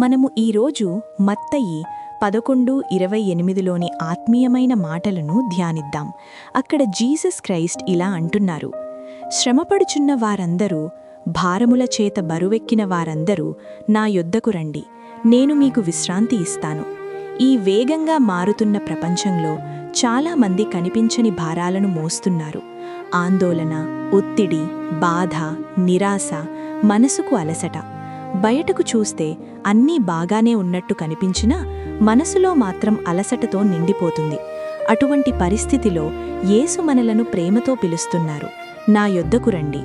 మనము ఈరోజు మత్తయి 11:28లోని ఆత్మీయమైన మాటలను ధ్యానిద్దాం. అక్కడ జీసస్ క్రైస్ట్ ఇలా అంటున్నారు, శ్రమపడుచున్న వారందరూ, భారముల చేత బరువెక్కిన వారందరూ నా యొద్దకు రండి, నేను మీకు విశ్రాంతి ఇస్తాను. ఈ వేగంగా మారుతున్న ప్రపంచంలో చాలామంది కనిపించని భారాలను మోస్తున్నారు. ఆందోళన, ఒత్తిడి, బాధ, నిరాశ, మనసుకు అలసట. బయటకు చూస్తే అన్నీ బాగానే ఉన్నట్టు కనిపించినా మనసులో మాత్రం అలసటతో నిండిపోతుంది. అటువంటి పరిస్థితిలో యేసు మనలను ప్రేమతో పిలుస్తున్నారు, నా యొద్దకు రండి.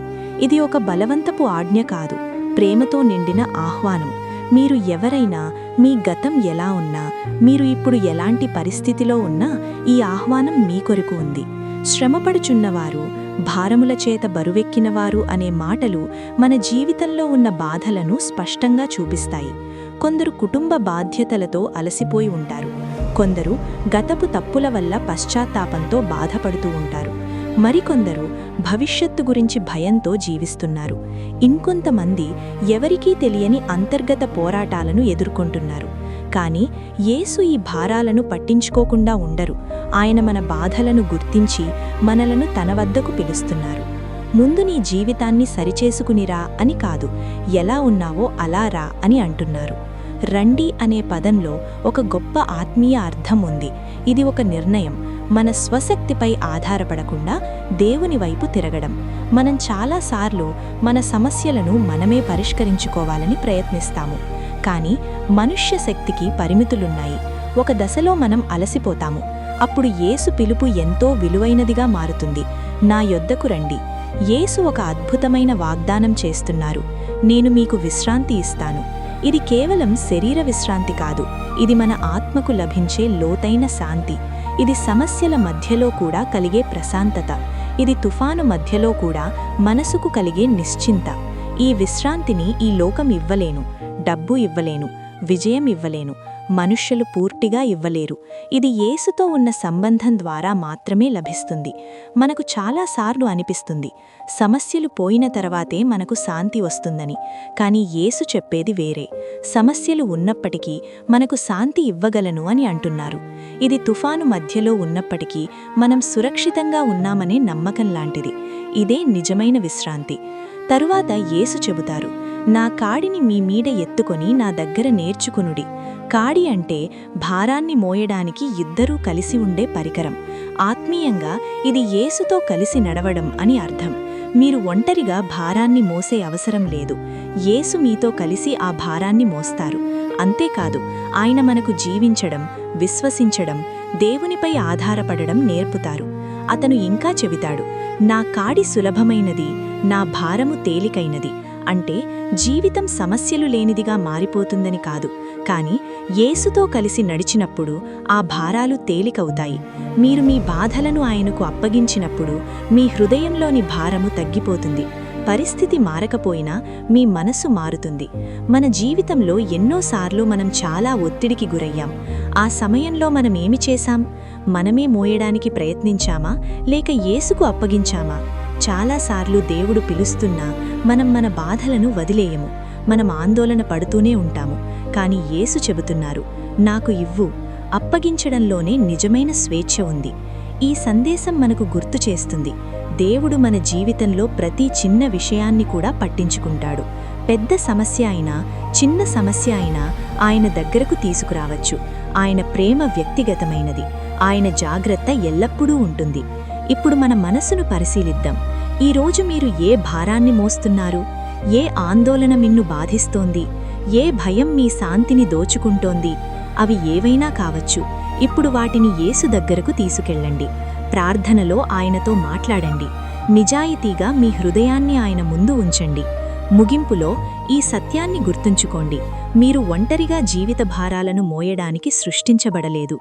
ఇది ఒక బలవంతపు ఆజ్ఞ కాదు, ప్రేమతో నిండిన ఆహ్వానం. మీరు ఎవరైనా, మీ గతం ఎలా ఉన్నా, మీరు ఇప్పుడు ఎలాంటి పరిస్థితిలో ఉన్నా ఈ ఆహ్వానం మీ కొరకు ఉంది. శ్రమపడుచున్నవారు, భారముల చేత బరువెక్కినవారు అనే మాటలు మన జీవితంలో ఉన్న బాధలను స్పష్టంగా చూపిస్తాయి. కొందరు కుటుంబ బాధ్యతలతో అలసిపోయి ఉంటారు. కొందరు గతపు తప్పుల వల్ల పశ్చాత్తాపంతో బాధపడుతూ ఉంటారు. మరికొందరు భవిష్యత్తు గురించి భయంతో జీవిస్తున్నారు. ఇంకొంతమంది ఎవరికీ తెలియని అంతర్గత పోరాటాలను ఎదుర్కొంటున్నారు. కానీ యేసు ఈ భారాలను పట్టించుకోకుండా ఉండరు. ఆయన మన బాధలను గుర్తించి మనలను తన వద్దకు పిలుస్తున్నారు. ముందు నీ జీవితాన్ని సరిచేసుకునిరా అని కాదు, ఎలా ఉన్నావో అలా రా అని అంటున్నారు. రండి అనే పదంలో ఒక గొప్ప ఆత్మీయ అర్థం ఉంది. ఇది ఒక నిర్ణయం, మన స్వశక్తిపై ఆధారపడకుండా దేవుని వైపు తిరగడం. మనం చాలాసార్లు మన సమస్యలను మనమే పరిష్కరించుకోవాలని ప్రయత్నిస్తాము. కానీ మనుష్య శక్తికి పరిమితులున్నాయి. ఒక దశలో మనం అలసిపోతాము. అప్పుడు యేసు పిలుపు ఎంతో విలువైనదిగా మారుతుంది. నా యొద్దకు రండి. యేసు ఒక అద్భుతమైన వాగ్దానం చేస్తున్నారు, నేను మీకు విశ్రాంతి ఇస్తాను. ఇది కేవలం శరీర విశ్రాంతి కాదు, ఇది మన ఆత్మకు లభించే లోతైన శాంతి. ఇది సమస్యల మధ్యలో కూడా కలిగే ప్రశాంతత. ఇది తుఫాను మధ్యలో కూడా మనసుకు కలిగే నిశ్చింత. ఈ విశ్రాంతిని ఈ లోకం ఇవ్వలేను, డబ్బు ఇవ్వలేను, విజయం ఇవ్వలేను, మనుష్యులు పూర్తిగా ఇవ్వలేరు. ఇది యేసుతో ఉన్న సంబంధం ద్వారా మాత్రమే లభిస్తుంది. మనకు చాలాసార్లు అనిపిస్తుంది, సమస్యలు పోయిన తర్వాతే మనకు శాంతి వస్తుందని. కానీ యేసు చెప్పేది వేరే. సమస్యలు ఉన్నప్పటికీ మనకు శాంతి ఇవ్వగలను అని అంటున్నారు. ఇది తుఫాను మధ్యలో ఉన్నప్పటికీ మనం సురక్షితంగా ఉన్నామనే నమ్మకం లాంటిది. ఇదే నిజమైన విశ్రాంతి. తరువాత యేసు చెబుతారు, నా కాడిని మీ మీద ఎత్తుకొని నా దగ్గర నేర్చుకునుడి. కాడి అంటే భారాన్ని మోయడానికి ఇద్దరూ కలిసి ఉండే పరికరం. ఆత్మీయంగా ఇది యేసుతో కలిసి నడవడం అని అర్థం. మీరు ఒంటరిగా భారాన్ని మోసే అవసరం లేదు. యేసు మీతో కలిసి ఆ భారాన్ని మోస్తారు. అంతేకాదు, ఆయన మనకు జీవించడం, విశ్వసించడం, దేవునిపై ఆధారపడడం నేర్పుతారు. అతను ఇంకా చెబుతాడు, నా కాడి సులభమైనది, నా భారము తేలికైనది. అంటే జీవితం సమస్యలు లేనిదిగా మారిపోతుందని కాదు, కానీ యేసుతో కలిసి నడిచినప్పుడు ఆ భారాలు తేలికవుతాయి. మీరు మీ బాధలను ఆయనకు అప్పగించినప్పుడు మీ హృదయంలోని భారము తగ్గిపోతుంది. పరిస్థితి మారకపోయినా మీ మనసు మారుతుంది. మన జీవితంలో ఎన్నోసార్లు మనం చాలా ఒత్తిడికి గురయ్యాం. ఆ సమయంలో మనం ఏమి చేశాం? మనమే మోయడానికి ప్రయత్నించామా, లేక యేసుకు అప్పగించామా? చాలాసార్లు దేవుడు పిలుస్తున్నా మనం మన బాధలను వదిలేయము. మనం ఆందోళన పడుతూనే ఉంటాము. కానీ యేసు చెబుతున్నారు, నాకు ఇవ్వు. అప్పగించడంలోనే నిజమైన స్వేచ్ఛ ఉంది. ఈ సందేశం మనకు గుర్తు చేస్తుంది, దేవుడు మన జీవితంలో ప్రతి చిన్న విషయాన్ని కూడా పట్టించుకుంటాడు. పెద్ద సమస్య అయినా, చిన్న సమస్య అయినా ఆయన దగ్గరకు తీసుకురావచ్చు. ఆయన ప్రేమ వ్యక్తిగతమైనది. ఆయన జాగ్రత్త ఎల్లప్పుడూ ఉంటుంది. ఇప్పుడు మన మనసును పరిశీలిద్దాం. ఈరోజు మీరు ఏ భారాన్ని మోస్తున్నారు? ఏ ఆందోళన మిన్ను బాధిస్తోంది? ఏ భయం మీ శాంతిని దోచుకుంటోంది? అవి ఏవైనా కావచ్చు. ఇప్పుడు వాటిని యేసు దగ్గరకు తీసుకెళ్ళండి. ప్రార్థనలో ఆయనతో మాట్లాడండి. నిజాయితీగా మీ హృదయాన్ని ఆయన ముందు ఉంచండి. ముగింపులో ఈ సత్యాన్ని గుర్తుంచుకోండి, మీరు ఒంటరిగా జీవిత భారాలను మోయడానికి సృష్టించబడలేదు.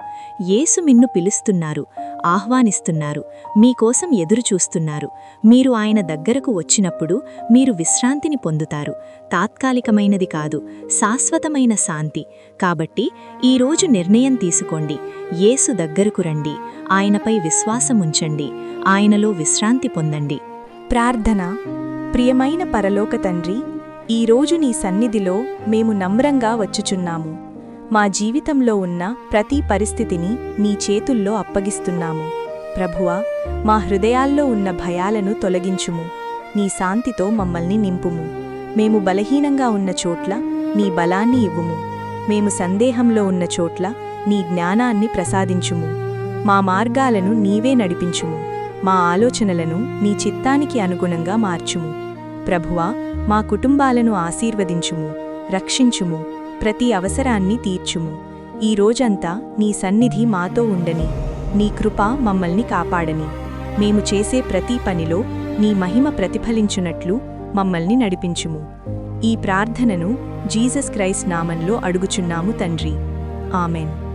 యేసు మిన్ను పిలుస్తున్నారు, ఆహ్వానిస్తున్నారు, మీకోసం ఎదురుచూస్తున్నారు. మీరు ఆయన దగ్గరకు వచ్చినప్పుడు మీరు విశ్రాంతిని పొందుతారు. తాత్కాలికమైనది కాదు, శాశ్వతమైన శాంతి. కాబట్టి ఈరోజు నిర్ణయం తీసుకోండి, యేసు దగ్గరకు రండి, ఆయనపై విశ్వాసముంచండి, ఆయనలో విశ్రాంతి పొందండి. ప్రార్థన. ప్రియమైన పరలోక తండ్రి, ఈరోజు నీ సన్నిధిలో మేము నమ్రంగా వచ్చుచున్నాము. మా జీవితంలో ఉన్న ప్రతి పరిస్థితిని నీ చేతుల్లో అప్పగిస్తున్నాము. ప్రభువా, మా హృదయాల్లో ఉన్న భయాలను తొలగించుము. నీ శాంతితో మమ్మల్ని నింపుము. మేము బలహీనంగా ఉన్న చోట్ల నీ బలాన్ని ఇవ్వుము. మేము సందేహంలో ఉన్న చోట్ల నీ జ్ఞానాన్ని ప్రసాదించుము. మా మార్గాలను నీవే నడిపించుము. మా ఆలోచనలను నీ చిత్తానికి అనుగుణంగా మార్చుము. ప్రభువా, మా కుటుంబాలను ఆశీర్వదించుము, రక్షించుము, ప్రతి అవసరాన్ని తీర్చుము. ఈ రోజంతా నీ సన్నిధి మాతో ఉండని, నీ కృప మమ్మల్ని కాపాడని. మేము చేసే ప్రతి పనిలో నీ మహిమ ప్రతిఫలించునట్లు మమ్మల్ని నడిపించుము. ఈ ప్రార్థనను జీసస్ క్రైస్ట్ నామంలో అడుగుచున్నాము తండ్రి. ఆమెన్.